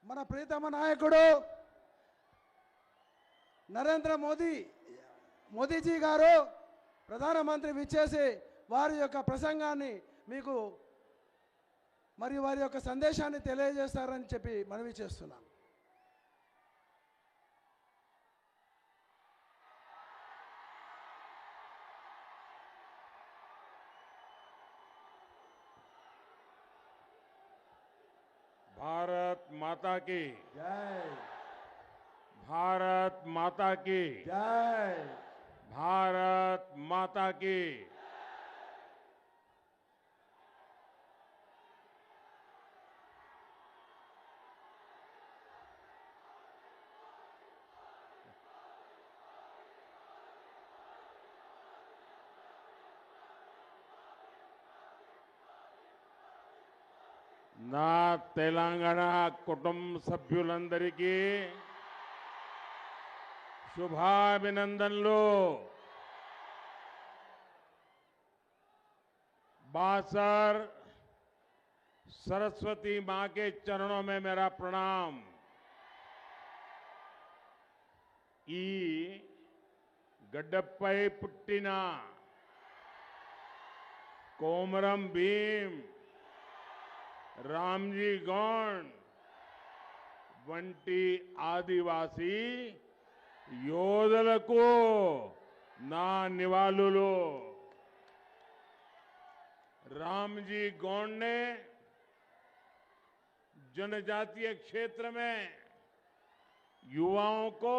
మన ప్రియతమ నాయకుడు నరేంద్ర మోదీజీ గారు ప్రధానమంత్రి విచ్చేసి వారి యొక్క ప్రసంగాన్ని మీకు మరియు వారి యొక్క సందేశాన్ని తెలియజేస్తారని చెప్పి మనవి చేస్తున్నాను. भारत माता की जय, भारत माता की जय, भारत माता की నా తెలంగాణ కుటుంబ సభ్యులందరికీ शुभाभिनंदनलु। बासर सरस्वती मां के चरणों में मेरा प्रणाम। ई गड्डप्पै पुट्टिना कोमरम भीम रामजी गौंड వంటి ఆదివాసీ యోధులకు నా నివాళులు। रामजी गौंड ने जनजातीय क्षेत्र में युवाओं को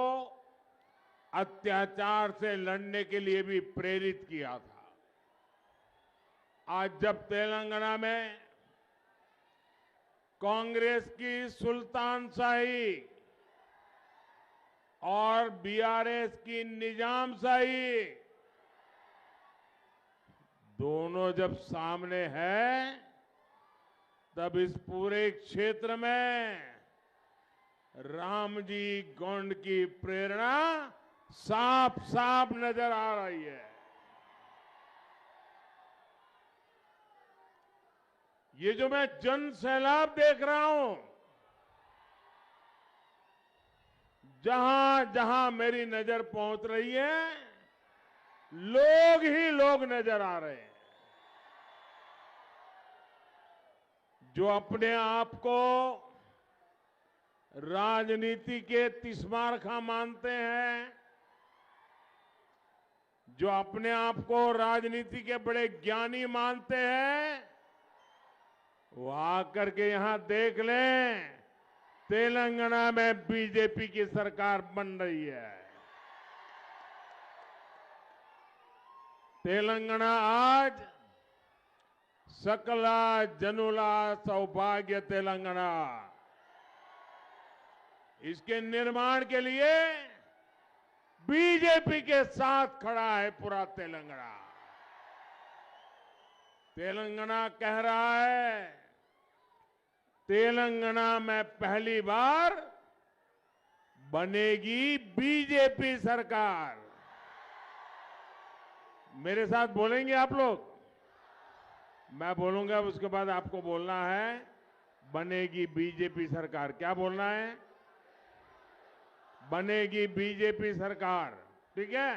अत्याचार से लड़ने के लिए भी प्रेरित किया था। आज जब तेलंगाना में कांग्रेस की सुल्तानशाही और बीआरएस की निजामशाही दोनों जब सामने है तब इस पूरे क्षेत्र में रामजी गौंड की प्रेरणा साफ साफ नजर आ रही है। ये जो मैं जन सैलाब देख रहा हूं, जहां जहां मेरी नजर पहुंच रही है लोग ही लोग नजर आ रहे हैं जो अपने आप को राजनीति के तिस्मारखा मानते हैं, जो अपने आप को राजनीति के बड़े ज्ञानी मानते हैं, वो आकर के यहां देख लें तेलंगाना में बीजेपी की सरकार बन रही है। तेलंगाना आज सकला जनुला सौभाग्य तेलंगाना, इसके निर्माण के लिए बीजेपी के साथ खड़ा है पूरा तेलंगाना। तेलंगाना कह रहा है तेलंगाना में पहली बार बनेगी बीजेपी सरकार। मेरे साथ बोलेंगे आप लोग? मैं बोलूंगा उसके बाद आपको बोलना है बनेगी बीजेपी सरकार। क्या बोलना है? बनेगी बीजेपी सरकार। ठीक है?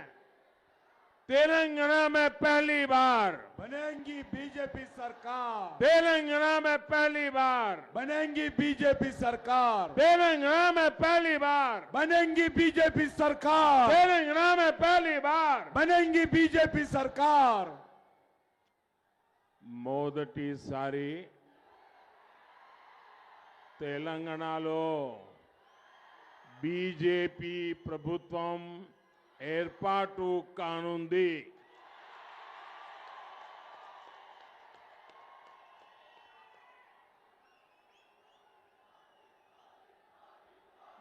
तेलंगाना में पहली बार बनेगी बीजेपी सरकार, तेलंगाना में पहली बार बनेगी बीजेपी सरकार, तेलंगाना में पहली बार बनेगी बीजेपी सरकार, तेलंगाना में पहली बार बनेगी बीजेपी सरकार। మొదటిసారి తెలంగాణలో బీజేపీ ప్రభుత్వం ఏర్పాటు కానుంది।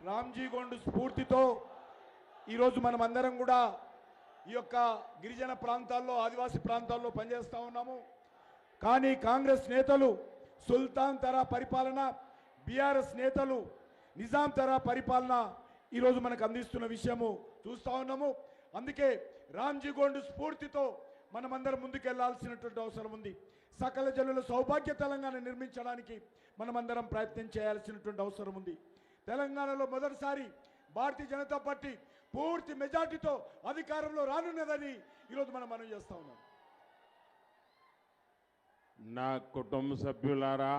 రామ్జీ గోండ్ స్ఫూర్తితో ఈరోజు మనమందరం కూడా ఈ యొక్క గిరిజన ప్రాంతాల్లో ఆదివాసీ ప్రాంతాల్లో పనిచేస్తూ ఉన్నాము। కానీ కాంగ్రెస్ నేతలు సుల్తాన్ తరా పరిపాలన, బీఆర్ఎస్ నేతలు నిజాం తరా పరిపాలన ఈరోజు మనకు అందిస్తున్న విషయము చూస్తూ ఉన్నాము। అందుకే రామ్జీ గోండ్ స్ఫూర్తితో మనమందరం ముందుకెళ్లాల్సినటువంటి అవసరం ఉంది। సకల జనుల సౌభాగ్య తెలంగాణ నిర్మించడానికి మనమందరం ప్రయత్నం చేయాల్సినటువంటి అవసరం ఉంది। తెలంగాణలో మొదటిసారి భారతీయ జనతా పార్టీ పూర్తి మెజార్టీతో అధికారంలో రానున్నదని ఈరోజు మనం చేస్తా ఉన్నాం. నా కుటుంబ సభ్యులారా,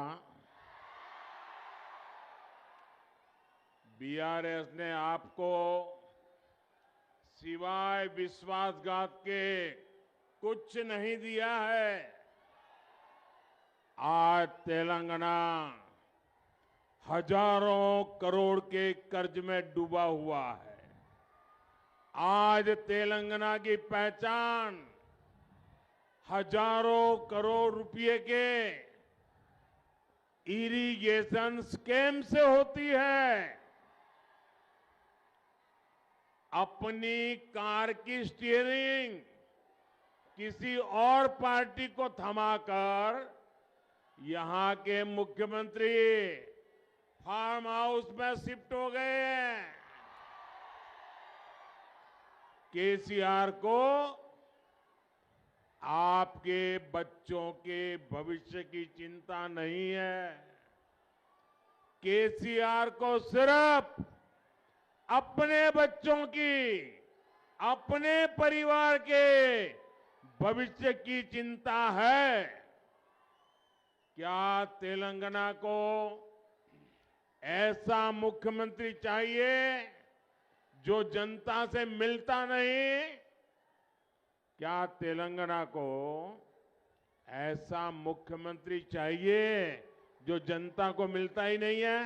बीआरएस ने आपको सिवाय विश्वासघात के कुछ नहीं दिया है. आज तेलंगाना हजारों करोड़ के कर्ज में डूबा हुआ है. आज तेलंगाना की पहचान हजारों करोड़ रुपए के इरिगेशन स्कीम से होती है. अपनी कार की स्टीयरिंग किसी और पार्टी को थमाकर यहां के मुख्यमंत्री फार्म हाउस में शिफ्ट हो गए हैं. केसीआर को आपके बच्चों के भविष्य की चिंता नहीं है. केसीआर को सिर्फ अपने बच्चों की, अपने परिवार के भविष्य की चिंता है. क्या तेलंगाना को ऐसा मुख्यमंत्री चाहिए जो जनता से मिलता नहीं? क्या तेलंगाना को ऐसा मुख्यमंत्री चाहिए जो जनता को मिलता ही नहीं है?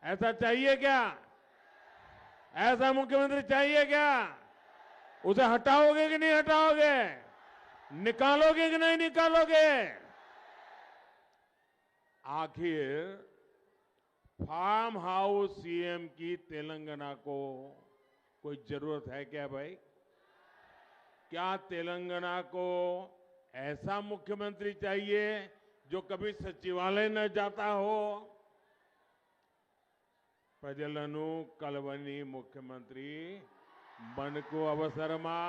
ऐसा चाहिए क्या? ऐसा मुख्यमंत्री चाहिए क्या? उसे हटाओगे कि नहीं हटाओगे? निकालोगे कि नहीं निकालोगे? आखिर फार्म हाउस सीएम की तेलंगाना को कोई जरूरत है क्या भाई? क्या तेलंगाना को ऐसा मुख्यमंत्री चाहिए जो कभी सचिवालय न जाता हो? ప్రజలను కలవని ముఖ్యమంత్రి మనకు అవసరమా?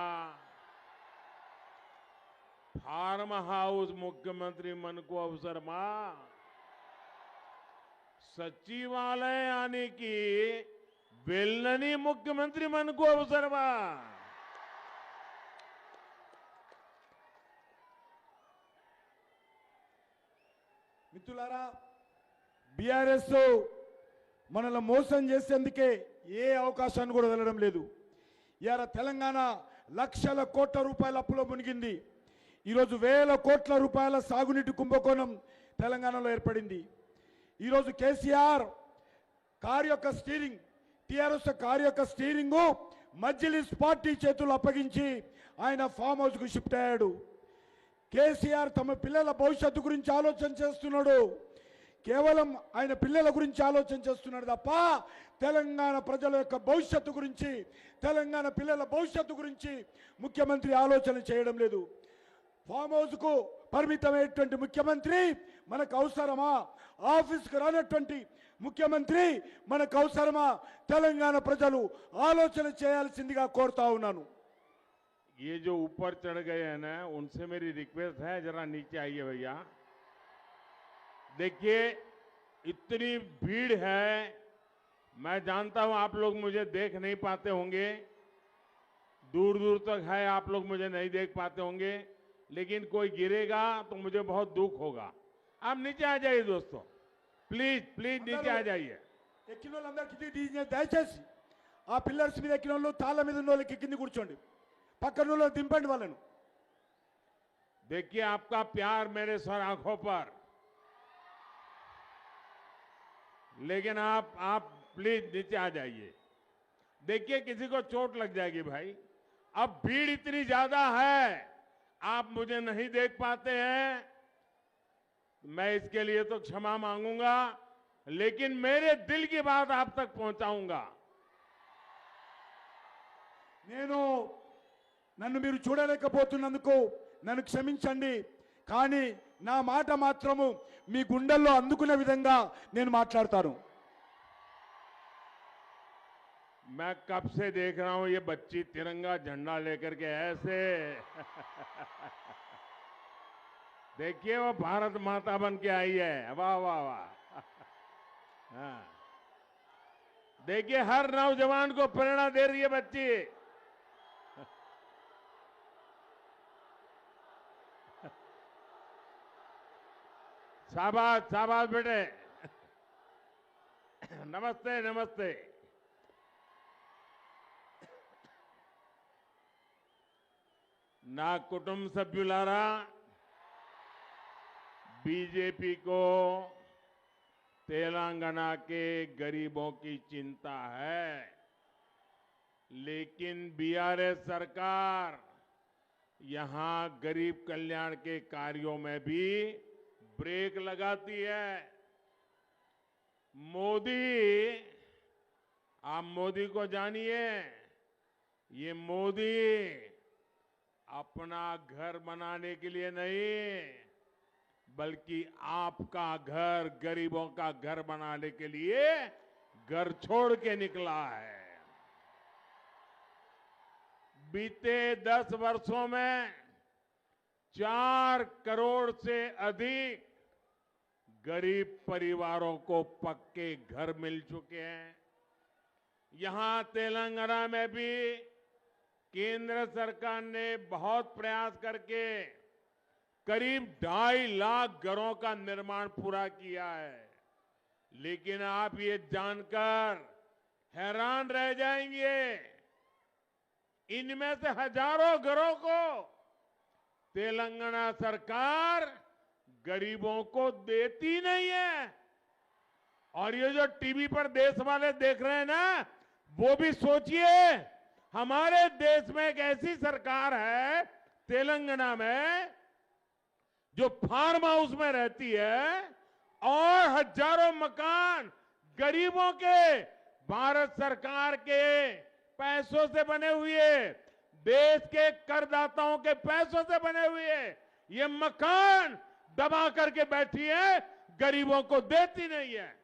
ఫార్మ్ హౌస్ ముఖ్యమంత్రి మనకు అవసరమా? సచివాలయానికి వెళ్ళని ముఖ్యమంత్రి మనకు అవసరమా? మిత్రులారా, బీఆర్ఎస్ మనల్ని మోసం చేసేందుకే ఏ అవకాశాన్ని కూడా వదలడం లేదు. ఇవాళ తెలంగాణ లక్షల కోట్ల రూపాయల అప్పులో మునిగింది. ఈరోజు వేల కోట్ల రూపాయల సాగునీటి కుంభకోణం తెలంగాణలో ఏర్పడింది. ఈరోజు కేసీఆర్ కారు యొక్క స్టీరింగ్, టీఆర్ఎస్ కారు యొక్క స్టీరింగు మజ్లిస్ పార్టీ చేతులు అప్పగించి ఆయన ఫామ్ హౌస్కు షిఫ్ట్ అయ్యాడు. కేసీఆర్ తమ పిల్లల భవిష్యత్తు గురించి ఆలోచన చేస్తున్నాడు. కేవలం ఆయన పిల్లల గురించి ఆలోచన చేస్తున్నాడు తప్ప తెలంగాణ ప్రజల యొక్క భవిష్యత్తు గురించి, తెలంగాణ పిల్లల భవిష్యత్తు గురించి ముఖ్యమంత్రి ఆలోచన చేయడం లేదు. ఫామ్ హౌస్కు పరిమితమైనటువంటి ముఖ్యమంత్రి మనకు అవసరమా? ఆఫీస్కు రానటువంటి ముఖ్యమంత్రి మనకు అవసరమా? తెలంగాణ ప్రజలు ఆలోచన చేయాల్సిందిగా కోరుతా ఉన్నాను. ये जो ऊपर चढ़ गए हैं ना, उनसे मेरी रिक्वेस्ट है जरा नीचे आइए भैया. देखिए इतनी भीड़ है, मैं जानता हूं आप लोग मुझे देख नहीं पाते होंगे, दूर दूर तक है, आप लोग मुझे नहीं देख पाते होंगे, लेकिन कोई गिरेगा तो मुझे बहुत दुख होगा. आप नीचे आ जाइए दोस्तों, प्लीज प्लीज नीचे आ जाइए. ఎక్కిన వాళ్ళందరికీ దయచేసి ఆ పిల్లర్స్ మీద ఎక్కిన వాళ్ళు, తాళ్ళ మీద ఉన్న వాళ్ళకి కింద కూర్చోండి, పక్కన వాళ్ళు దింపండి వాళ్ళను. देखिए आपका प्यार मेरे सर आंखों पर, लेकिन आप प्लीज नीचे आ जाइए. देखिए किसी को चोट लग जाएगी भाई. अब भीड़ इतनी ज्यादा है, आप मुझे नहीं देख पाते हैं, मैं इसके लिए तो क्षमा मांगूंगा, लेकिन मेरे दिल की बात आप तक पहुंचाऊंगा. నన్ను మీరు చూడలేకపోతున్నందుకు నన్ను క్షమించండి, కానీ నా మాట మాత్రము మీ గుండెల్లో అందుకునే విధంగా నేను మాట్లాడతాను. मैं कब से देख रहा हूं ये बच्ची तिरंगा झंडा लेकर के ऐसे देखिए वो भारत माता बन के आई है. वाह वाह वाह. हाँ, देखिए हर नौजवान को प्रेरणा दे रही है बच्ची। शाबाश शाबाश बेटे। नमस्ते नमस्ते। ना कुटुंब सभ्युलारा बीजेपी को तेलंगाना के गरीबों की चिंता है, लेकिन बीआरएस सरकार यहां गरीब कल्याण के कार्यों में भी ब्रेक लगाती है। मोदी, आप मोदी को जानिए, ये मोदी अपना घर बनाने के लिए नहीं, बल्कि आपका घर, गरीबों का घर बनाने के लिए घर छोड़ के निकला है। बीते 10 वर्षों में 4 करोड़ से अधिक गरीब परिवारों को पक्के घर मिल चुके हैं। यहां तेलंगाना में भी केंद्र सरकार ने बहुत प्रयास करके करीब 2.5 लाख घरों का निर्माण पूरा किया है। लेकिन आप ये जानकर हैरान रह जाएंगे, इनमें से हजारों घरों को तेलंगाना सरकार गरीबों को देती नहीं है। और ये जो टीवी पर देश वाले देख रहे हैं ना, वो भी सोचिए, हमारे देश में एक ऐसी सरकार है तेलंगाना में जो फार्म हाउस में रहती है और हजारों मकान गरीबों के भारत सरकार के पैसों से बने हुए, देश के करदाताओं के पैसों से बने हुए ये मकान दबा करके बैठी है, गरीबों को देती नहीं है।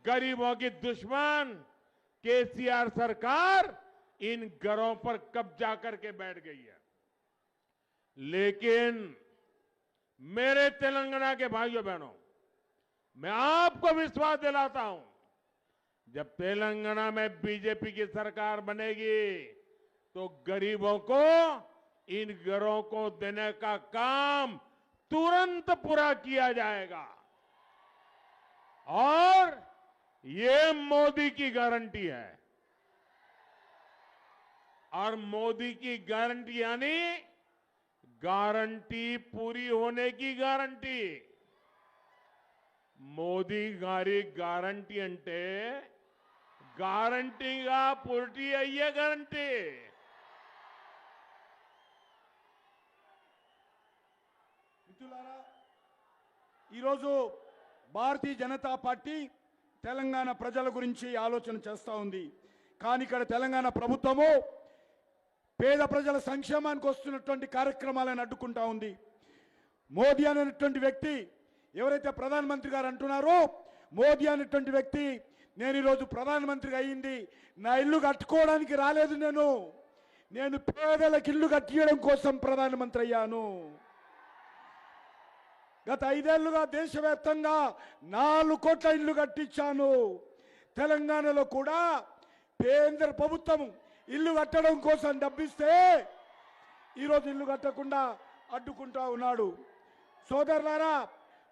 गरीबों की दुश्मन केसीआर सरकार इन घरों पर कब्जा करके बैठ गई है। लेकिन मेरे तेलंगाना के भाइयों बहनों, मैं आपको विश्वास दिलाता हूं, जब तेलंगाना में बीजेपी की सरकार बनेगी तो गरीबों को इन घरों को देने का काम तुरंत पूरा किया जाएगा। और ये मोदी की गारंटी है। और मोदी की गारंटी यानी गारंटी पूरी होने की गारंटी। మోదీ గారి గ్యారంటీ అంటే గ్యారంటీగా పూర్తి అయ్యే గ్యారంటీ. మిత్రులారా, ఈరోజు భారతీయ జనతా పార్టీ తెలంగాణ ప్రజల గురించి ఆలోచన చేస్తూ ఉంది. కానీ ఇక్కడ తెలంగాణ ప్రభుత్వము పేద ప్రజల సంక్షేమానికి వస్తున్నటువంటి కార్యక్రమాలను అడ్డుకుంటా ఉంది. మోదీ అనేటువంటి వ్యక్తి, ఎవరైతే ప్రధానమంత్రి గారు అంటున్నారో, మోదీ అనేటువంటి వ్యక్తి నేను ఈరోజు ప్రధానమంత్రిగా అయ్యింది నా ఇల్లు కట్టుకోవడానికి రాలేదు, నేను పేదలకు ఇల్లు కట్టియడం కోసం ప్రధానమంత్రి అయ్యాను. గత 5 ఏళ్లుగా దేశవ్యాప్తంగా 4 కోట్ల ఇల్లు కట్టించాను. తెలంగాణలో కూడా కేంద్ర ప్రభుత్వం ఇల్లు కట్టడం కోసం డబ్బిస్తే ఈరోజు ఇల్లు కట్టకుండా అడ్డుకుంటా ఉన్నాడు. సోదరులారా,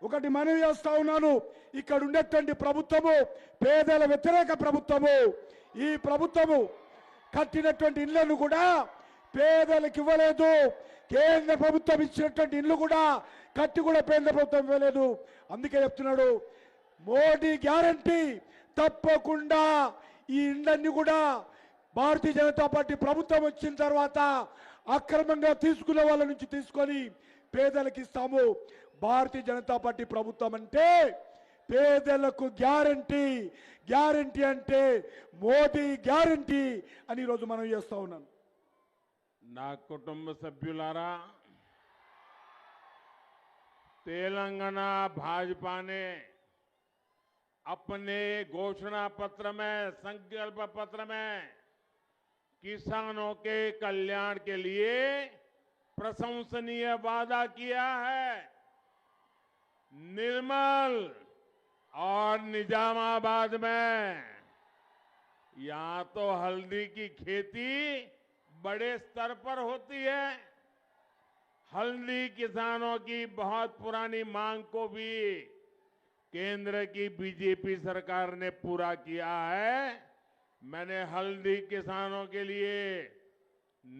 ఒకటి మనవి చేస్తా ఉన్నాను, ఇక్కడ ఉండేటువంటి ప్రభుత్వము పేదల వ్యతిరేక ప్రభుత్వము. ఈ ప్రభుత్వము కట్టినటువంటి ఇళ్లను కూడా పేదలకు ఇవ్వలేదు. కేంద్ర ప్రభుత్వం ఇచ్చినటువంటి ఇల్లు కూడా కట్టి కూడా కేంద్ర ప్రభుత్వం ఇవ్వలేదు. అందుకే చెప్తున్నాడు, మోడీ గ్యారంటీ తప్పకుండా ఈ ఇళ్లన్నీ కూడా భారతీయ జనతా పార్టీ ప్రభుత్వం వచ్చిన తర్వాత అక్రమంగా తీసుకునే వాళ్ళ నుంచి తీసుకొని పేదలకు ఇస్తాము. భారతీయ జనతా పార్టీ ప్రభుత్వం అంటే పేదలకు గ్యారంటీ, గ్యారంటీ అంటే మోదీ గ్యారంటీ అని ఈరోజు మనం చేస్తా ఉన్నాను. నా కుటుంబ సభ్యులారా, तेलंगाना भाजपा ने अपने घोषणा पत्र में, संकल्प पत्र में किसानों के कल्याण के लिए प्रशंसनीय वादा किया है. निर्मल और निजामाबाद में यहां तो हल्दी की खेती बड़े स्तर पर होती है। हल्दी किसानों की बहुत पुरानी मांग को भी केंद्र की बीजेपी सरकार ने पूरा किया है। मैंने हल्दी किसानों के लिए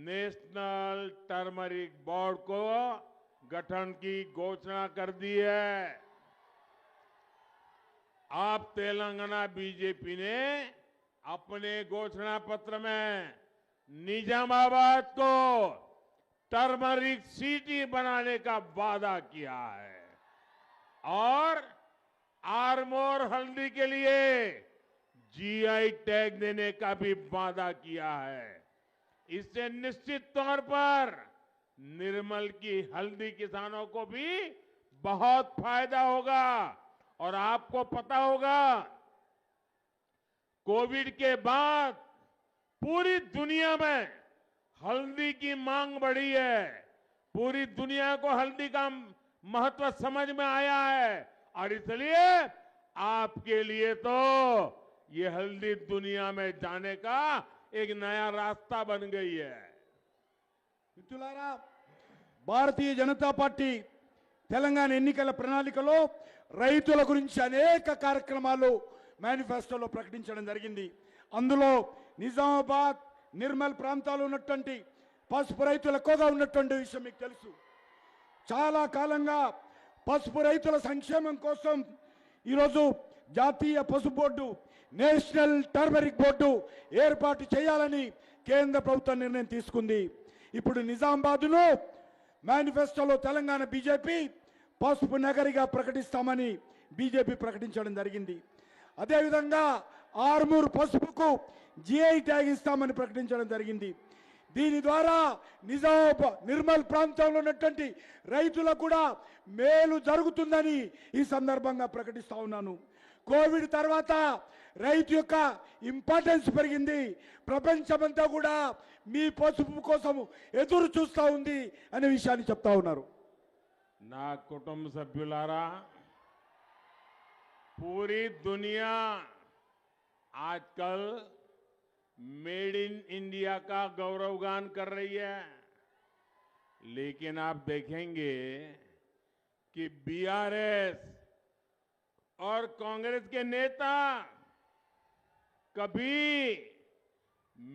नेशनल टर्मरिक बोर्ड को गठन की घोषणा कर दी है। अब तेलंगाना बीजेपी ने अपने घोषणा पत्र में निजामाबाद को टर्मरिक सिटी बनाने का वादा किया है और आरमोर हल्दी के लिए जीआई टैग देने का भी वादा किया है। इससे निश्चित तौर पर निर्मल की हल्दी किसानों को भी बहुत फायदा होगा। और आपको पता होगा, कोविड के बाद पूरी दुनिया में हल्दी की मांग बढ़ी है। पूरी दुनिया को हल्दी का महत्व समझ में आया है और इसलिए आपके लिए तो ये हल्दी दुनिया में जाने का एक नया रास्ता बन गई है। మిత్రులారా, భారతీయ జనతా పార్టీ తెలంగాణ ఎన్నికల ప్రణాళికలో రైతుల గురించి అనేక కార్యక్రమాలు మేనిఫెస్టోలో ప్రకటించడం జరిగింది. అందులో నిజామాబాద్ నిర్మల్ ప్రాంతాల్లో ఉన్నటువంటి పసుపు రైతులు ఎక్కువగా ఉన్నటువంటి విషయం మీకు తెలుసు. చాలా కాలంగా పసుపు రైతుల సంక్షేమం కోసం ఈరోజు జాతీయ పసుపు బోర్డు, నేషనల్ టర్మరిక్ బోర్డు ఏర్పాటు చేయాలని కేంద్ర ప్రభుత్వం నిర్ణయం తీసుకుంది. ఇప్పుడు నిజామాబాద్ను మేనిఫెస్టోలో తెలంగాణ బీజేపీ పసుపు నగరిగా ప్రకటిస్తామని బీజేపీ ప్రకటించడం జరిగింది. అదేవిధంగా ఆర్మూర్ పసుపుకు జిఐ ట్యాగ్ ఇస్తామని ప్రకటించడం జరిగింది. దీని ద్వారా నిజామాబాద్ నిర్మల్ ప్రాంతంలో ఉన్నటువంటి రైతులకు కూడా మేలు జరుగుతుందని ఈ సందర్భంగా ప్రకటిస్తా ఉన్నాను. కోవిడ్ తర్వాత రైతు యొక్క ఇంపార్టెన్స్ పెరిగింది. ప్రపంచమంతా కూడా మీ పసుపు కోసం ఎదురు చూస్తూ ఉంది అనే విషయాన్ని చెప్తా ఉన్నారు. నా కుటుంబ సభ్యులారా, पूरी दुनिया आजकल मेड इन इंडिया का गौरवगान कर रही है, लेकिन आप देखेंगे कि बीआरएस और कांग्रेस के नेता कभी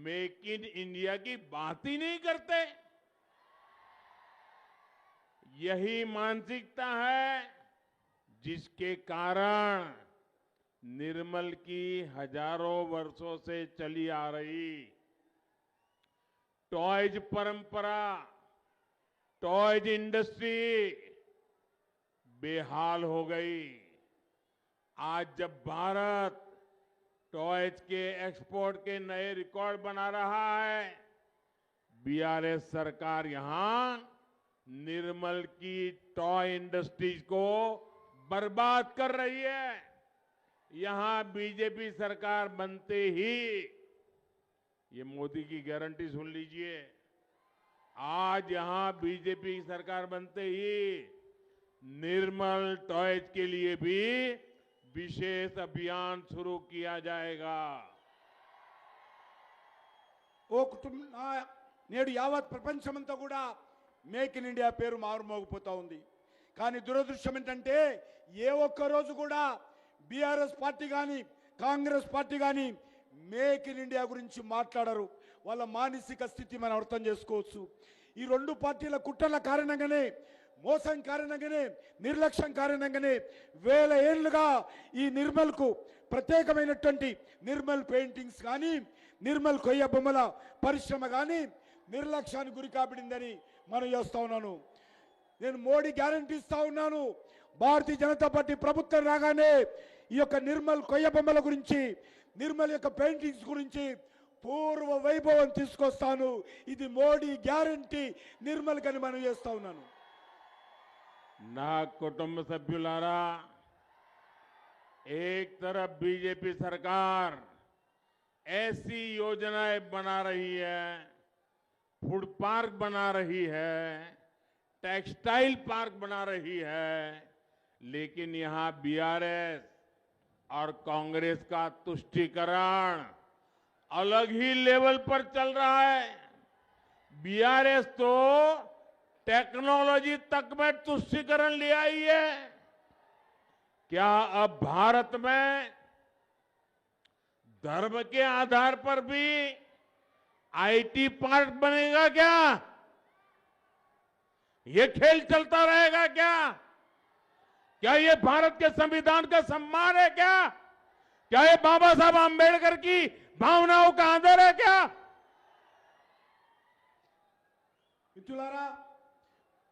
मेक इन इंडिया की बात ही नहीं करते। यही मानसिकता है जिसके कारण निर्मल की हजारों वर्षों से चली आ रही टॉयज परंपरा, टॉयज इंडस्ट्री बेहाल हो गई। आज जब भारत टॉयज के एक्सपोर्ट के नए रिकॉर्ड बना रहा है, बीआरएस सरकार यहां निर्मल की टॉय इंडस्ट्रीज को बर्बाद कर रही है। यहां बीजेपी सरकार बनते ही, ये मोदी की गारंटी सुन लीजिए, आज यहां बीजेपी सरकार बनते ही निर्मल टॉयज के लिए भी विशेष अभियान शुरू किया जाएगा। ఓ కుటుంబ నేడు యావత్ ప్రపంచమంతా కూడా మేక్ ఇన్ ఇండియా పేరు మారుమోగిపోతా ఉంది. కానీ దురదృష్టం ఏంటంటే ఏ ఒక్క రోజు కూడా బీఆర్ఎస్ పార్టీ కానీ కాంగ్రెస్ పార్టీ కానీ మేక్ ఇన్ ఇండియా గురించి మాట్లాడరు. వాళ్ళ మానసిక స్థితి మనం అర్థం చేసుకోవచ్చు. ఈ రెండు పార్టీల కుట్రల కారణంగానే, మోసం కారణంగానే, నిర్లక్ష్యం కారణంగానే వేల ఏళ్లుగా ఈ నిర్మల్కు ప్రత్యేకమైనటువంటి నిర్మల్ పెయింటింగ్స్ కానీ, నిర్మల్ కొయ్య బొమ్మల పరిశ్రమ కానీ నిర్లక్ష్యానికి గురి కాబడిందని మనం చేస్తా ఉన్నాను. నేను మోడీ గ్యారంటీ ఇస్తా ఉన్నాను, భారతీయ జనతా పార్టీ ప్రభుత్వం రాగానే ఈ యొక్క నిర్మల్ కొయ్య బొమ్మల గురించి, నిర్మల్ యొక్క పెయింటింగ్స్ గురించి పూర్వ వైభవం తీసుకొస్తాను. ఇది మోడీ గ్యారంటీ నిర్మల్ కని మనం చేస్తా ఉన్నాను. ना कुटुंब सभ्युलारा, एक तरफ बीजेपी सरकार ऐसी योजनाएं बना रही है, फूड पार्क बना रही है, टेक्सटाइल पार्क बना रही है, लेकिन यहां बीआरएस और कांग्रेस का तुष्टीकरण अलग ही लेवल पर चल रहा है। बीआरएस तो टेक्नोलॉजी तक में तुष्टीकरण ले आई है। क्या अब भारत में धर्म के आधार पर भी आईटी पार्क बनेगा क्या? ये खेल चलता रहेगा क्या? क्या ये भारत के संविधान का सम्मान है क्या? क्या ये बाबा साहब आंबेडकर की भावनाओं का आदर है क्या? మిత్రులారా,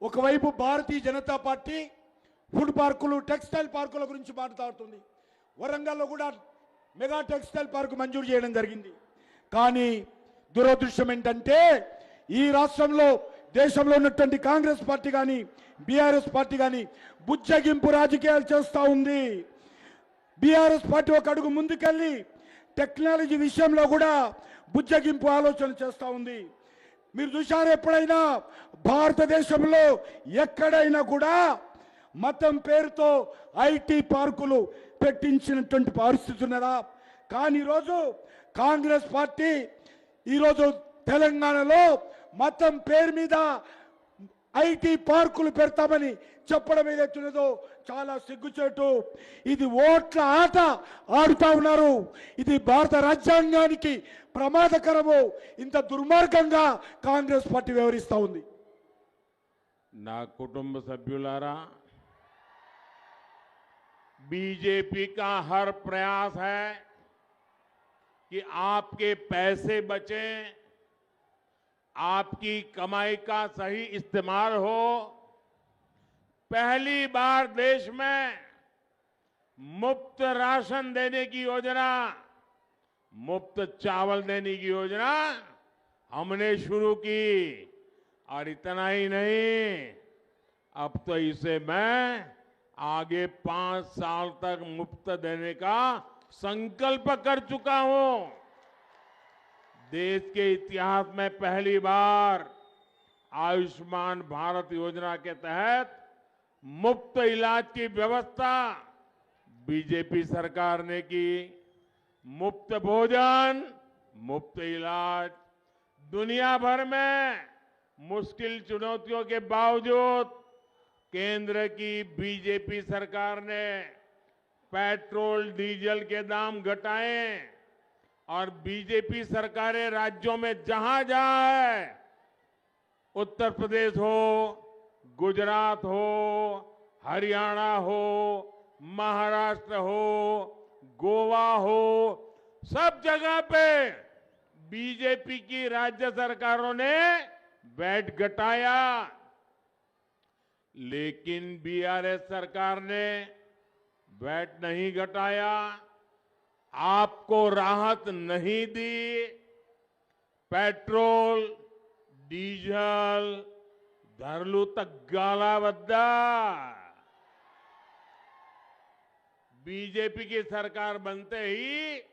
ఒకవైపు భారతీయ జనతా పార్టీ ఫుడ్ పార్కులు టెక్స్టైల్ పార్కుల గురించి మాట్లాడుతుంది. వరంగల్లో కూడా మెగా టెక్స్టైల్ పార్క్ మంజూరు చేయడం జరిగింది. కానీ దురదృష్టం ఏంటంటే ఈ రాష్ట్రంలో దేశంలో ఉన్నటువంటి కాంగ్రెస్ పార్టీ కానీ బీఆర్ఎస్ పార్టీ కానీ బుజ్జగింపు రాజకీయాలు చేస్తూ ఉంది. బీఆర్ఎస్ పార్టీ ఒక అడుగు ముందుకెళ్ళి టెక్నాలజీ విషయంలో కూడా బుజ్జగింపు ఆలోచన చేస్తూ ఉంది. మీరు చూశారు ఎప్పుడైనా భారతదేశంలో ఎక్కడైనా కూడా మతం పేరుతో ఐటీ పార్కులు పెట్టించినటువంటి పరిస్థితి ఉన్నదా? కానీ ఈరోజు కాంగ్రెస్ పార్టీ ఈరోజు తెలంగాణలో మతం పేరు మీద ఐటీ పార్కులు పెడతామని చెప్పడం ఏదైతున్నదో చాలా సిగ్గుచేటు. ఇది ఓట్ల ఆట ఆడుతా ఉన్నారు. ఇది భారత రాజ్యాంగానికి ప్రమాదకరము. ఇంత దుర్మార్గంగా కాంగ్రెస్ పార్టీ వ్యవహరిస్తూ ఉంది. నా కుటుంబ సభ్యులారా, बीजेपी का हर प्रयास है कि आपके पैसे बचें, आपकी कमाई का सही इस्तेमाल हो। पहली बार देश में मुफ्त राशन देने की योजना, मुफ्त चावल देने की योजना हमने शुरू की। और इतना ही नहीं, अब तो इसे मैं आगे 5 साल तक मुफ्त देने का संकल्प कर चुका हूं। देश के इतिहास में पहली बार आयुष्मान भारत योजना के तहत मुफ्त इलाज की व्यवस्था बीजेपी सरकार ने की। मुफ्त भोजन, मुफ्त इलाज। दुनिया भर में मुश्किल चुनौतियों के बावजूद केंद्र की बीजेपी सरकार ने पेट्रोल डीजल के दाम घटाए और बीजेपी सरकारें राज्यों में जहां जहां है, उत्तर प्रदेश हो, गुजरात हो, हरियाणा हो, महाराष्ट्र हो, गोवा हो, सब जगह पे बीजेपी की राज्य सरकारों ने वैट घटाया। लेकिन बीआरएस सरकार ने वैट नहीं घटाया, आपको राहत नहीं दी। पेट्रोल डीजल धरलू तक गाला बद्दा। बीजेपी की सरकार बनते ही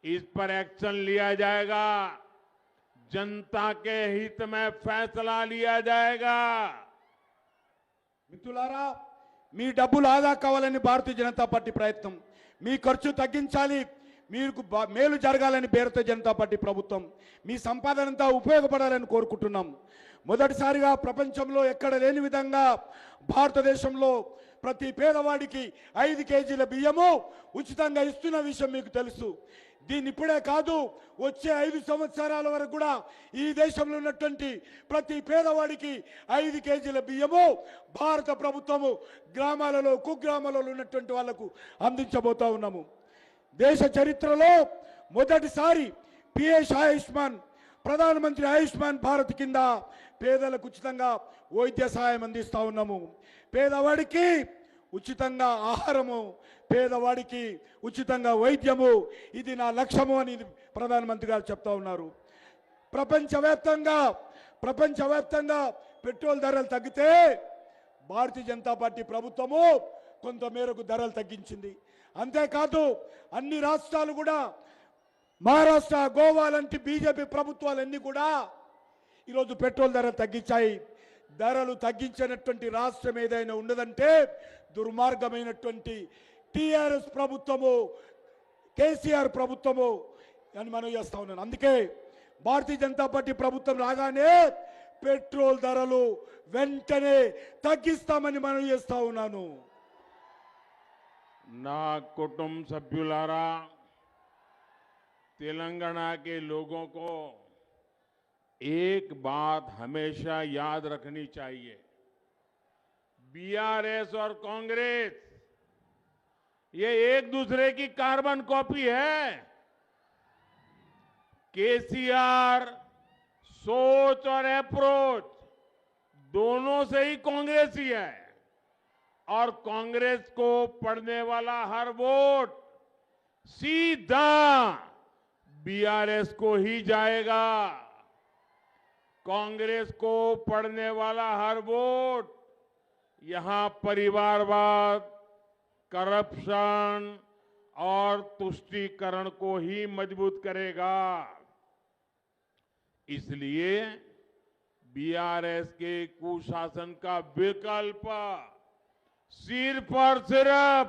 इस पर एक्शन लिया जाएगा। जनता के हित में फैसला लिया जाएगा। మిత్రులారా, మీ డబ్బులు ఆదా కావాలని భారతీయ జనతా పార్టీ ప్రయత్నం. మీ ఖర్చు తగ్గించాలి, మీకు మేలు జరగాలని భారతీయ జనతా పార్టీ ప్రభుత్వం. మీ సంపాదనంతా ఉపయోగపడాలని కోరుకుంటున్నాం. మొదటిసారిగా ప్రపంచంలో ఎక్కడ లేని విధంగా భారతదేశంలో ప్రతి పేదవాడికి 5 కేజీల బియ్యము ఉచితంగా ఇస్తున్న విషయం మీకు తెలుసు. దీన్ని ఇప్పుడే కాదు, వచ్చే 5 సంవత్సరాల వరకు కూడా ఈ దేశంలో ఉన్నటువంటి ప్రతి పేదవాడికి 5 కేజీల బియ్యము భారత ప్రభుత్వము గ్రామాలలో కుగ్రామాలలో ఉన్నటువంటి వాళ్లకు అందించబోతా ఉన్నాము. దేశ చరిత్రలో మొదటిసారి పిఎస్ ఆయుష్మాన్, ప్రధానమంత్రి ఆయుష్మాన్ భారత్ కింద పేదలకు ఉచితంగా వైద్య సహాయం అందిస్తా ఉన్నాము. పేదవాడికి ఉచితంగా ఆహారము, పేదవాడికి ఉచితంగా వైద్యము, ఇది నా లక్ష్యము అని ప్రధానమంత్రి గారు చెప్తా ఉన్నారు. ప్రపంచవ్యాప్తంగా పెట్రోల్ ధరలు తగ్గితే భారతీయ జనతా పార్టీ ప్రభుత్వము కొంత మేరకు ధరలు తగ్గించింది. అంతేకాదు అన్ని రాష్ట్రాలు కూడా, మహారాష్ట్ర, గోవా లాంటి బీజేపీ ప్రభుత్వాలన్నీ కూడా ఈరోజు పెట్రోల్ ధరలు తగ్గించాయి. ధరలు తగ్గించినటువంటి రాష్ట్రం ఏదైనా ఉండదంటే దుర్మార్గమైనటువంటి టీఆర్ఎస్ ప్రభుత్వము, కేసీఆర్ ప్రభుత్వము. అని మనం చేస్తా ఉన్నాను. అందుకే భారతీయ జనతా పార్టీ ప్రభుత్వం రాగానే పెట్రోల్ ధరలు వెంటనే తగ్గిస్తామని మనం చేస్తా ఉన్నాను. ना कुटुंब सभ्युलारा, तेलंगाना के लोगों को एक बात हमेशा याद रखनी चाहिए। बीआरएस और कांग्रेस ये एक दूसरे की कार्बन कॉपी है। केसीआर सोच और अप्रोच दोनों से ही कांग्रेस ही है, और कांग्रेस को पड़ने वाला हर वोट सीधा बीआरएस को ही जाएगा। कांग्रेस को पड़ने वाला हर वोट यहां परिवारवाद, करप्शन और तुष्टीकरण को ही मजबूत करेगा। इसलिए बीआरएस के कुशासन का विकल्प सिर्फ और सिर्फ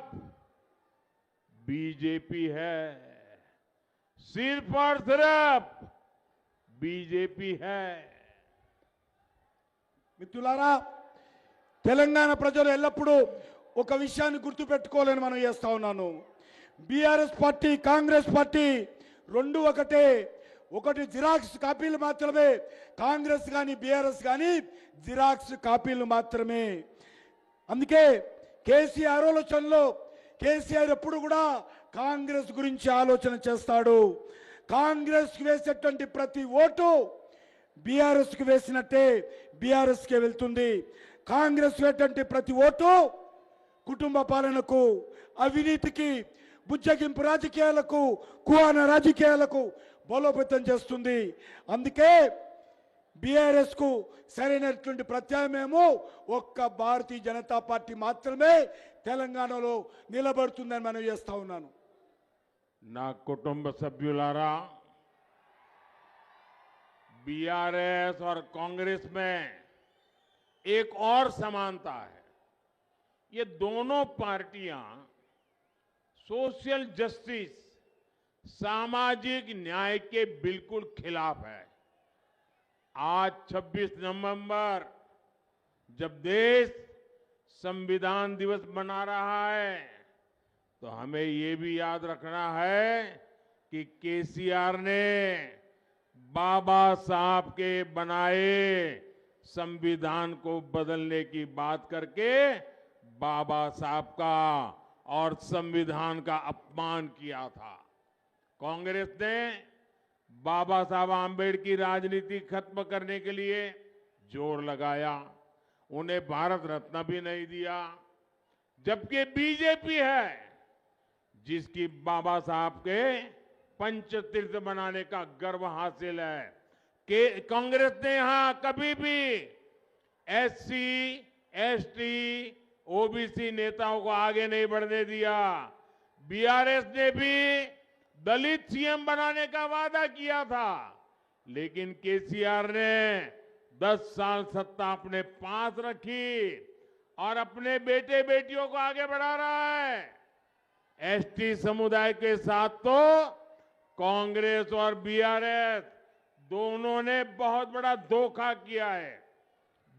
बीजेपी है, सिर्फ और सिर्फ बीजेपी है। మిత్రులారా, తెలంగాణ ప్రజలు ఎల్లప్పుడూ ఒక విషయాన్ని గుర్తుపెట్టుకోవాలని మనం చేస్తా ఉన్నాను. బీఆర్ఎస్ పార్టీ, కాంగ్రెస్ పార్టీ రెండు ఒకటే. ఒకటి జిరాక్స్ కాపీలు మాత్రమే. కాంగ్రెస్ కానీ బీఆర్ఎస్ కానీ జిరాక్స్ కాపీలు మాత్రమే. అందుకే కేసీఆర్ ఆలోచనలో కేసీఆర్ ఎప్పుడు కూడా కాంగ్రెస్ గురించి ఆలోచన చేస్తాడు. కాంగ్రెస్ కి వేసేటువంటి ప్రతి ఓటు బీఆర్ఎస్ కి వేసినట్టే బీఆర్ఎస్ కే వెళ్తుంది. కాంగ్రెస్ వేసేటువంటి ప్రతి ఓటు కుటుంబ పాలనకు, అవినీతికి, బుజ్జగింపు రాజకీయాలకు, కువాన రాజకీయాలకు బలోపేతం చేస్తుంది. అందుకే బీఆర్ఎస్ కు సరైనటువంటి ప్రత్యామ్నాయము ఒక్క భారతీయ జనతా పార్టీ మాత్రమే తెలంగాణలో నిలబడుతుందని మనం చేస్తా ఉన్నాను. ना कुटुंब सभ्युलारा, बीआरएस और कांग्रेस में एक और समानता है। ये दोनों पार्टियां सोशल जस्टिस, सामाजिक न्याय के बिल्कुल खिलाफ है। आज 26 नवंबर जब देश संविधान दिवस मना रहा है, तो हमें ये भी याद रखना है कि केसीआर ने बाबा साहब के बनाए संविधान को बदलने की बात करके बाबा साहब का और संविधान का अपमान किया था। कांग्रेस ने बाबा साहब आंबेडकर की राजनीति खत्म करने के लिए जोर लगाया, उन्हें भारत रत्न भी नहीं दिया। जबकि बीजेपी है जिसकी बाबा साहब के पंचतीर्थ बनाने का गर्व हासिल है, कि कांग्रेस ने यहां कभी भी एससी, एसटी, ओबीसी नेताओं को आगे नहीं बढ़ने दिया। बीआरएस ने भी दलित सीएम बनाने का वादा किया था, लेकिन केसीआर ने 10 साल सत्ता अपने पास रखी और अपने बेटे बेटियों को आगे बढ़ा रहा है। एसटी समुदाय के साथ तो कांग्रेस और बीआरएस दोनों ने बहुत बड़ा धोखा किया है।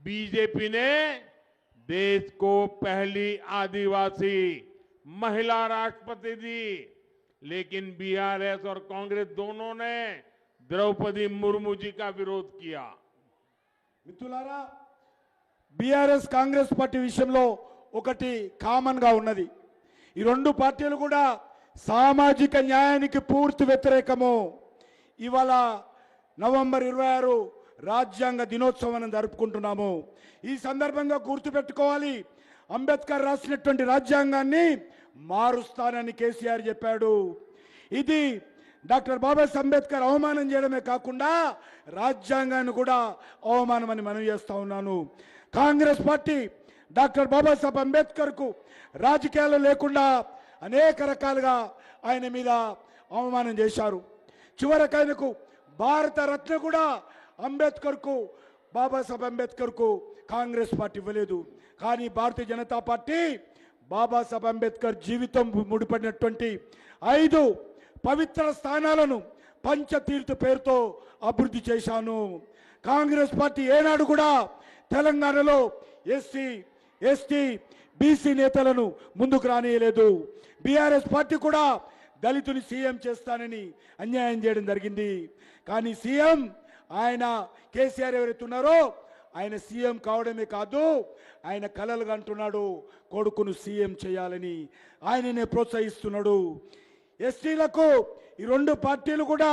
बीजेपी ने देश को पहली आदिवासी महिला राष्ट्रपति दी, लेकिन बीआरएस और कांग्रेस दोनों ने द्रौपदी मुर्मू जी का विरोध किया। మిత్రులారా, బీఆర్ఎస్ కాంగ్రెస్ పార్టీ విషయంలో ఒకటి కామన్ గా ఉన్నది. ఈ రెండు పార్టీలు కూడా సామాజిక న్యాయానికి పూర్తి వ్యతిరేకము. ఇవాళ నవంబర్ 26 రాజ్యాంగ దినోత్సవం జరుపుకుంటున్నాము. ఈ సందర్భంగా గుర్తుపెట్టుకోవాలి, అంబేద్కర్ రాసినటువంటి రాజ్యాంగాన్ని మారుస్తానని కేసీఆర్ చెప్పాడు. ఇది డాక్టర్ బాబాసాహెబ్ అంబేద్కర్ అవమానం చేయడమే కాకుండా రాజ్యాంగాన్ని కూడా అవమానమని మనం చేస్తా ఉన్నాను. కాంగ్రెస్ పార్టీ డాక్టర్ బాబాసాహెబ్ అంబేద్కర్ కు రాజకీయాలు లేకుండా అనేక రకాలుగా ఆయన మీద అవమానం చేశారు. చివరికి ఆయనకు భారత రత్న కూడా అంబేద్కర్ కు, బాబాసాహెబ్ అంబేద్కర్ కు కాంగ్రెస్ పార్టీ ఇవ్వలేదు. కానీ భారతీయ జనతా పార్టీ బాబాసాహెబ్ అంబేద్కర్ జీవితం ముడిపడినటువంటి 5 పవిత్ర స్థానాలను పంచతీర్థ పేరుతో అభివృద్ధి చేశాను. కాంగ్రెస్ పార్టీ ఏనాడు కూడా తెలంగాణలో ఎస్సీ ఎస్టీ బీసీ నేతలను ముందుకు రానియలేదు. బీఆర్ఎస్ పార్టీ కూడా దళితుని సీఎం చేస్తానని అన్యాయం చేయడం జరిగింది. కానీ సీఎం ఆయన కేసీఆర్ ఎవరైతే ఉన్నారో ఆయన సీఎం కావడమే కాదు, ఆయన కలలు కంటున్నాడు కొడుకును సీఎం చేయాలని, ఆయననే ప్రోత్సహిస్తున్నాడు. ఎస్టీలకు ఈ రెండు పార్టీలు కూడా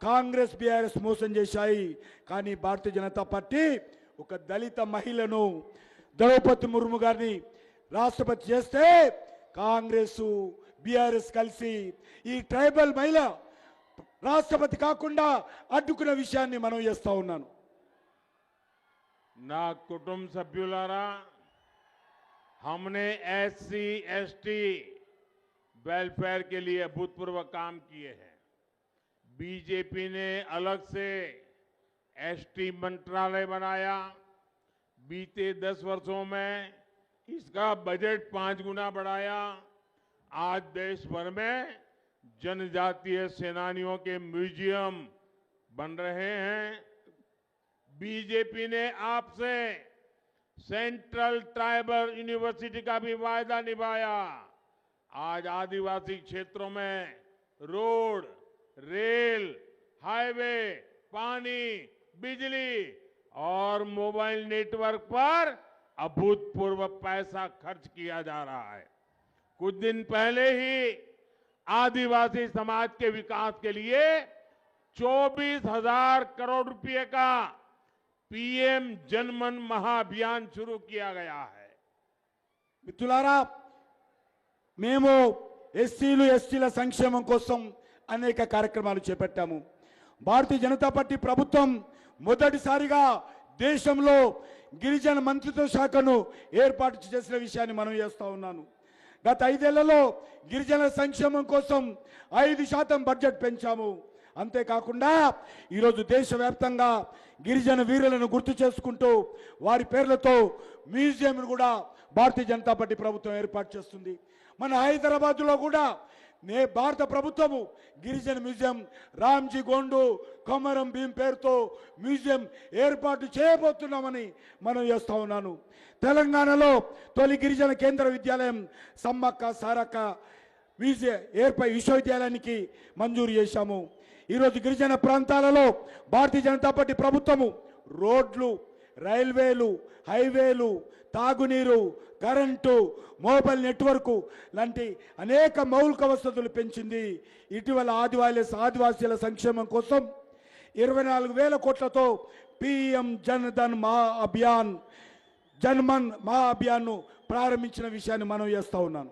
కాంగ్రెస్ బీఆర్ఎస్ మోసం చేశాయి. కానీ భారతీయ జనతా పార్టీ ఒక దళిత మహిళను ద్రౌపది ముర్ము గారిని రాష్ట్రపతి చేస్తే కాంగ్రెస్ బీఆర్ఎస్ కలిసి ఈ ట్రైబల్ మహిళ రాష్ట్రపతి కాకుండా అడ్డుకున్న విషయాన్ని మనం చేస్తా ఉన్నాను. ना कुटुंब सभ्युलारा हमने एससी एसटी वेलफेयर के लिए अभूतपूर्व काम किए हैं। बीजेपी ने अलग से एसटी मंत्रालय बनाया। बीते 10 वर्षों में इसका बजट 5 गुना बढ़ाया। आज देश भर में जनजातीय सेनानियों के म्यूजियम बन रहे हैं। बीजेपी ने आपसे सेंट्रल ट्राइबल यूनिवर्सिटी का भी वायदा निभाया। आज आदिवासी क्षेत्रों में रोड, रेल, हाईवे, पानी, बिजली और मोबाइल नेटवर्क पर अभूतपूर्व पैसा खर्च किया जा रहा है। कुछ दिन पहले ही आदिवासी समाज के विकास के लिए 24,000 करोड़ रुपए का पीएम जनमन महाअभियान शुरू किया गया है। మిత్రులారా, మేము ఎస్సీలు ఎస్టీల సంక్షేమం కోసం అనేక కార్యక్రమాలు చేపట్టాము. భారతీయ జనతా పార్టీ ప్రభుత్వం మొదటిసారిగా దేశంలో గిరిజన మంత్రిత్వ శాఖను ఏర్పాటు చేసిన విషయాన్ని మనం చేస్తా ఉన్నాను. గత 5 ఏళ్లలో గిరిజన సంక్షేమం కోసం 5% బడ్జెట్ పెంచాము. అంతేకాకుండా ఈరోజు దేశవ్యాప్తంగా గిరిజన వీరులను గుర్తు చేసుకుంటూ వారి పేర్లతో మ్యూజియంను కూడా భారతీయ జనతా పార్టీ ప్రభుత్వం ఏర్పాటు చేస్తుంది. మన హైదరాబాద్లో కూడా భారత ప్రభుత్వము గిరిజన మ్యూజియం రామ్జీ గోండు కొమరం భీం పేరుతో మ్యూజియం ఏర్పాటు చేయబోతున్నామని మనం చేస్తా ఉన్నాను. తెలంగాణలో తొలి గిరిజన కేంద్ర విద్యాలయం సమ్మక్క సారక్క విశ్వవిద్యాలయానికి మంజూరు చేశాము. ఈరోజు గిరిజన ప్రాంతాలలో భారతీయ జనతా పార్టీ ప్రభుత్వము రోడ్లు, రైల్వేలు, హైవేలు, తాగునీరు, కరెంటు, మొబైల్ నెట్వర్క్ లాంటి అనేక మౌలిక వసతులు పెంచింది. ఇటీవల ఆదివాసీల సంక్షేమం కోసం 24,000 కోట్లతో పీఎం జన్మన్ మహా అభియాన్ను ప్రారంభించిన విషయాన్ని మనం చేస్తా ఉన్నాను.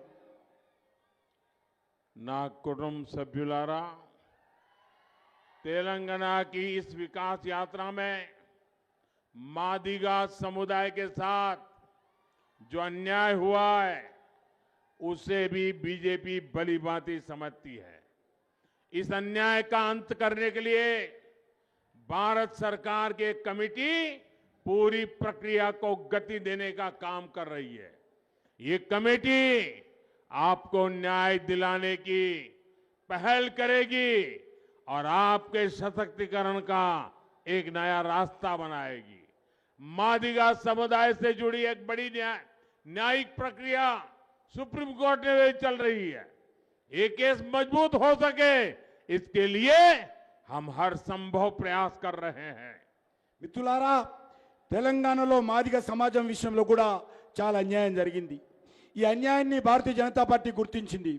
ना कुटुंब सभ्युलारा, तेलंगाना की इस विकास यात्रा में मादिगा समुदाय के साथ जो अन्याय हुआ है उसे भी बीजेपी भली भांति समझती है। इस अन्याय का अंत करने के लिए भारत सरकार की कमेटी पूरी प्रक्रिया को गति देने का काम कर रही है। ये कमेटी आपको न्याय दिलाने की पहल करेगी और आपके सशक्तिकरण का एक नया रास्ता बनाएगी। मादिगा समुदाय से जुड़ी एक बड़ी न्यायिक प्रक्रिया सुप्रीम कोर्ट में चल रही है। ये केस मजबूत हो सके इसके लिए हम हर संभव प्रयास कर रहे हैं। మిత్రులారా, తెలంగాణలో మాదిగ సమాజం విషయంలో కూడా చాలా అన్యాయం జరిగింది. ఈ అన్యాయాన్ని భారతీయ జనతా పార్టీ గుర్తించింది.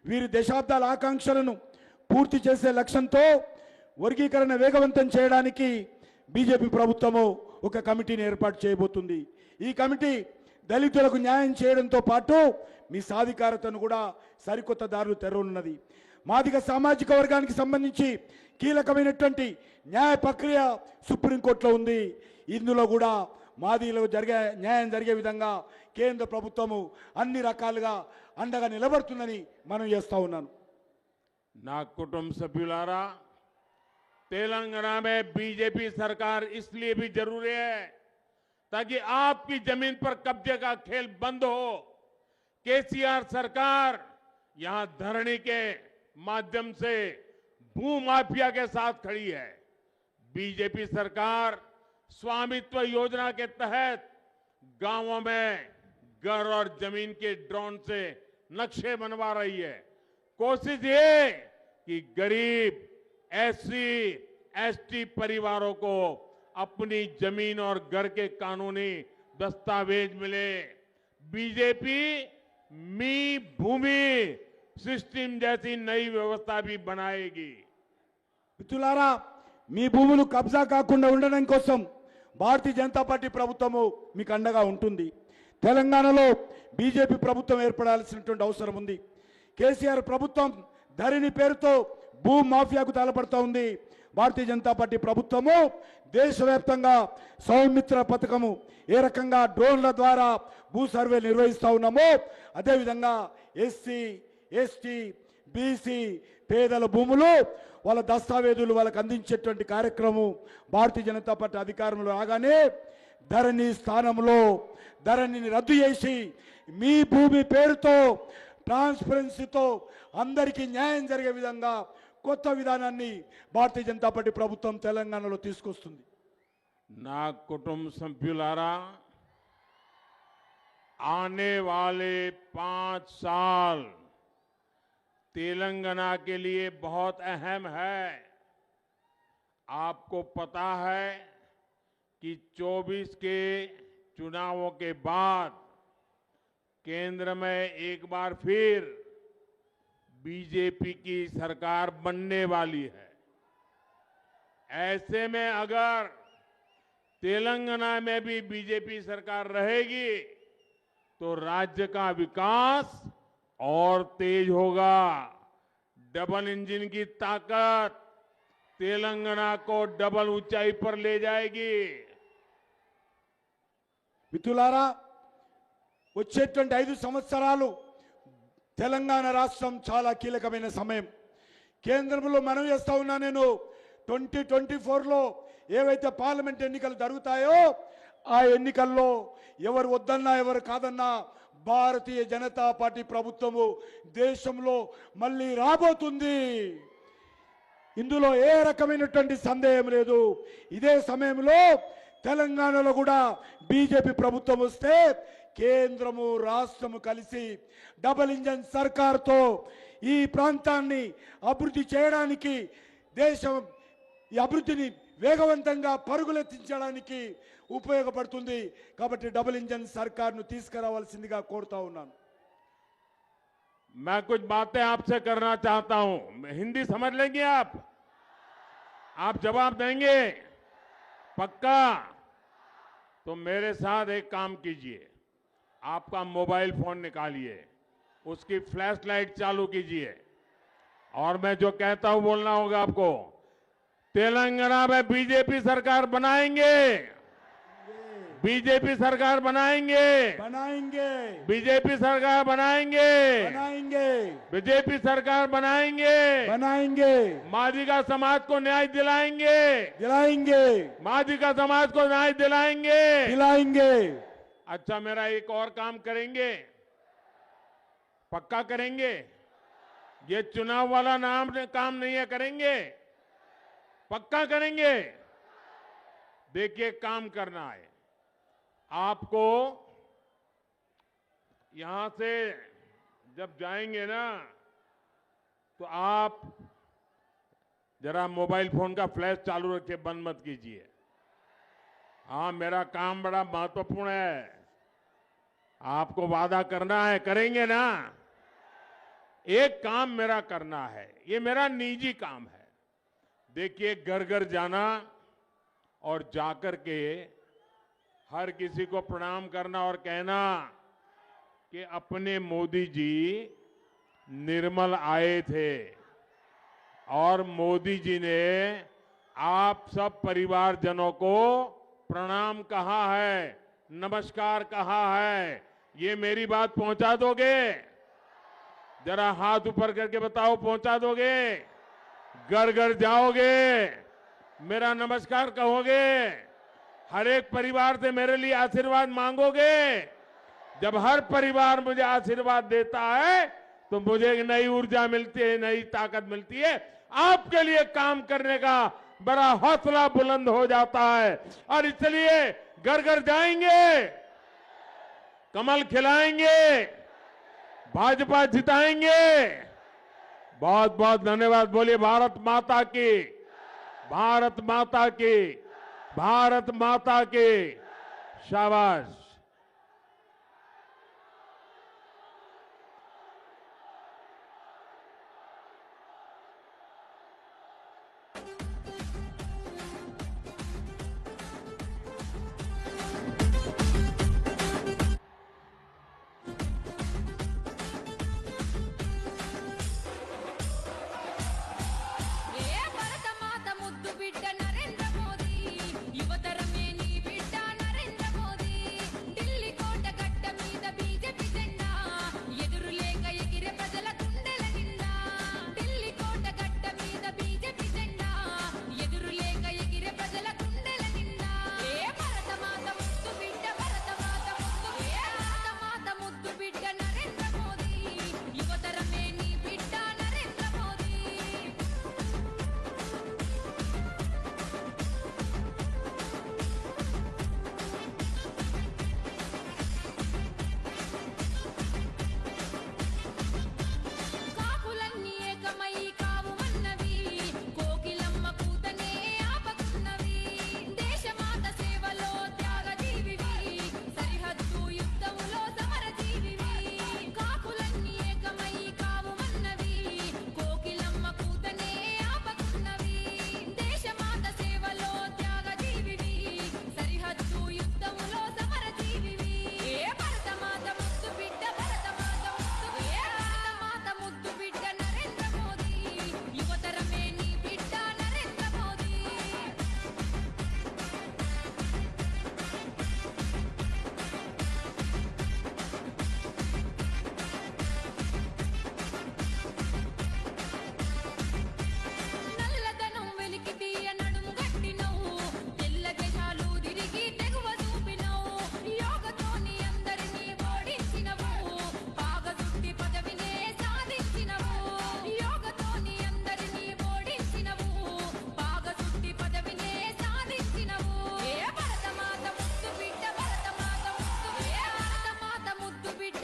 వీరి దశాబ్దాల ఆకాంక్షలను పూర్తి చేసే లక్ష్యంతో వర్గీకరణ వేగవంతం చేయడానికి బీజేపీ ప్రభుత్వము ఒక కమిటీని ఏర్పాటు చేయబోతుంది. ఈ కమిటీ దళితులకు న్యాయం చేయడంతో పాటు మీ సాధికారతను కూడా సరికొత్త దారులు తెరవనున్నది. మాదిగ సామాజిక వర్గానికి సంబంధించి కీలకమైనటువంటి న్యాయ ప్రక్రియ సుప్రీంకోర్టులో ఉంది. ఇందులో కూడా మాదిగలకు న్యాయం జరిగే విధంగా కేంద్ర ప్రభుత్వము అన్ని రకాలుగా అండగా నిలబడుతుందని మనం చేస్తా ఉన్నాను. ना कुटुंब सभ्युलारा, तेलंगाना में बीजेपी सरकार इसलिए भी जरूरी है ताकि आपकी जमीन पर कब्जे का खेल बंद हो। केसीआर सरकार यहां धरनी के माध्यम से भूमाफिया के साथ खड़ी है। बीजेपी सरकार स्वामित्व योजना के तहत गांवों में घर और जमीन के ड्रोन से नक्शे बनवा रही है। कोशिश ये कि गरीब एससी एसटी परिवारों को अपनी जमीन और घर के कानूनी दस्तावेज मिले। बीजेपी मी भूमि सिस्टम जैसी नई व्यवस्था भी बनाएगी। మిత్రులారా, మీ భూములు కబ్జా కాకుండా ఉండడం కోసం భారతీయ జనతా పార్టీ ప్రభుత్వము మీకు అండగా ఉంటుంది. తెలంగాణలో బీజేపీ ప్రభుత్వం ఏర్పడాల్సినటువంటి అవసరం ఉంది. కేసీఆర్ ప్రభుత్వం ధరణి పేరుతో భూ మాఫియాకు తలపడుతూ ఉంది. భారతీయ జనతా పార్టీ ప్రభుత్వము దేశవ్యాప్తంగా సౌమిత్ర పథకము ఏ రకంగా డ్రోన్ల ద్వారా భూ సర్వే నిర్వహిస్తూ ఉన్నామో అదేవిధంగా ఎస్సీ ఎస్టీ బీసీ పేదల భూములు వాళ్ళ దస్తావేజులు వాళ్ళకు అందించేటువంటి కార్యక్రమం భారతీయ జనతా పార్టీ అధికారంలో రాగానే ధరణి స్థానంలో ధరణిని రద్దు చేసి మీ భూమి పేరుతో ట్రాన్స్పరెన్సీతో అందరికీ న్యాయం జరిగే విధంగా కొత్త విధానాన్ని భారతీయ జనతా పార్టీ ప్రభుత్వం తెలంగాణలో తీసుకొస్తుంది. ना कुटुंब सभ्युलारा, आने वाले 5 साल तेलंगाना के लिए बहुत अहम है। आपको पता है कि 24 के चुनावों के बाद केंद्र में एक बार फिर बीजेपी की सरकार बनने वाली है। ऐसे में अगर तेलंगाना में भी बीजेपी सरकार रहेगी तो राज्य का विकास और तेज होगा। डबल इंजन की ताकत तेलंगाना को डबल ऊंचाई पर ले जाएगी। మిత్రులారా, వచ్చేటువంటి 5 సంవత్సరాలు తెలంగాణ రాష్ట్రం చాలా కీలకమైన సమయం. కేంద్రంలో మనం చేస్తా ఉన్నా నేను 2024లో ఏవైతే పార్లమెంట్ ఎన్నికలు జరుగుతాయో ఆ ఎన్నికల్లో ఎవరు వద్దన్నా ఎవరు కాదన్నా భారతీయ జనతా పార్టీ ప్రభుత్వము దేశంలో మళ్ళీ రాబోతుంది. ఇందులో ఏ రకమైనటువంటి సందేహం లేదు. ఇదే సమయంలో తెలంగాణలో కూడా బీజేపీ ప్రభుత్వం వస్తే కేంద్రము రాష్ట్రము కలిసి డబుల్ ఇంజన్ సర్కార్తో ఈ ప్రాంతాన్ని అభివృద్ధి చేయడానికి దేశం ఈ అభివృద్ధిని వేగవంతంగా పరుగులెత్తించడానికి ఉపయోగపడుతుంది. కాబట్టి డబుల్ ఇంజన్ సర్కార్ను తీసుకురావాల్సిందిగా కోరుతా ఉన్నాను. मैं कुछ बातें आपसे करना चाहता हूं। हिंदी समझ लेंगे आप जवाब देंगे पक्का? तो मेरे साथ एक काम कीजिए, आपका मोबाइल फोन निकालिए, उसकी फ्लैश लाइट चालू कीजिए और मैं जो कहता हूं बोलना होगा आपको। तेलंगाना में बीजेपी सरकार बनाएंगे, बीजेपी सरकार बनाएंगे, बीजेपी सरकार बनाएंगे, बीजेपी सरकार बनाएंगे, मादिगा समाज को न्याय दिलाएंगे, मादिगा समाज को न्याय दिलाएंगे। अच्छा, मेरा एक और काम करेंगे, पक्का करेंगे? ये चुनाव वाला काम नहीं है, करेंगे, पक्का करेंगे। देखिए, काम करना है आपको। यहां से जब जाएंगे ना तो आप जरा मोबाइल फोन का फ्लैश चालू रखिए, बंद मत कीजिए। हाँ, मेरा काम बड़ा महत्वपूर्ण है, आपको वादा करना है, करेंगे ना? एक काम मेरा करना है, ये मेरा निजी काम है। देखिए, घर घर जाना और जाकर के हर किसी को प्रणाम करना और कहना कि अपने मोदी जी निर्मल आए थे और मोदी जी ने आप सब परिवारजनों को प्रणाम कहा है, नमस्कार कहा है। ये मेरी बात पहुंचा दोगे? जरा हाथ ऊपर करके बताओ, पहुंचा दोगे? घर घर जाओगे, मेरा नमस्कार कहोगे, हर एक परिवार से मेरे लिए आशीर्वाद मांगोगे? जब हर परिवार मुझे आशीर्वाद देता है तो मुझे एक नई ऊर्जा मिलती है, नई ताकत मिलती है। आपके लिए काम करने का बड़ा हौसला बुलंद हो जाता है। और इसलिए घर घर जाएंगे, कमल खिलाएंगे, भाजपा जिताएंगे। बहुत बहुत धन्यवाद। बोलिए भारत माता की, भारत माता की, भारत माता की। शाबाश। ఏ భరతమాత ముద్దు బిడ్డ నరేంద్ర మోదీ, యువతరమే నీ బిడ్డ నరేంద్ర మోదీ. ఢిల్లీ కోట గడ్డ మీద బీజేపీ జెండా, ఎదురు లేక ఎగిరే ప్రజల గుండెల నిండా. ఢిల్లీ కోట గడ్డ మీద బీజేపీ జెండా, ఎదురు లేక ఎగిరే ప్రజల గుండెల నిండా. ఏ భరతమాత ముద్దు బిడ్డ, భరతమాత ముద్దు బిడ్డ, భరతమాత ముద్దు బిడ్డ నరేంద్ర మోదీ, యువతరమే నీ బిడ్డ నరేంద్ర మోదీ. కాకులన్నీ ఏకమై కావుమన్నవి, కోకిలమ్మ కూతనే ఆపకున్నవి. దేశమాత సేవలో త్యాగజీవివి, సరిహద్దు యుద్ధములో సమరజీవివి. కాకులన్నీ ఏకమై కావుమన్నవి, కోకిలమ్మ కూతనే ఆపకున్నవి. దేశమాత సేవలో త్యాగజీవివి, సరిహద్దు యుద్ధములో సమరజీవివి. ఏ భరతమాత ముద్దు బిడ్డ, భరతమాత ముద్దు బిడ్డ, భరతమాత ముద్దు బిడ్డ నరేంద్ర మోదీ, యువతరమే నీ బిడ్డ నరేంద్ర మోదీ. నల్లదనం వెలికి తీయ నడుము గట్టినవు, తెల్ల గజాలు తిరిగి తెగువ చూపినవు. యోగతోని అందరినీ ఓడించినవు, పాగదుట్టి పదవినే సాధించినవు. యోగతోని అందరినీ ఓడించినవు, పాగదుట్టి పదవినే సాధించినవు. ఏ భరతమాత ముద్దు బిడ్డ, భరతమాత ముద్దు బిడ్డ, భరతమాత ముద్దు బిడ్డ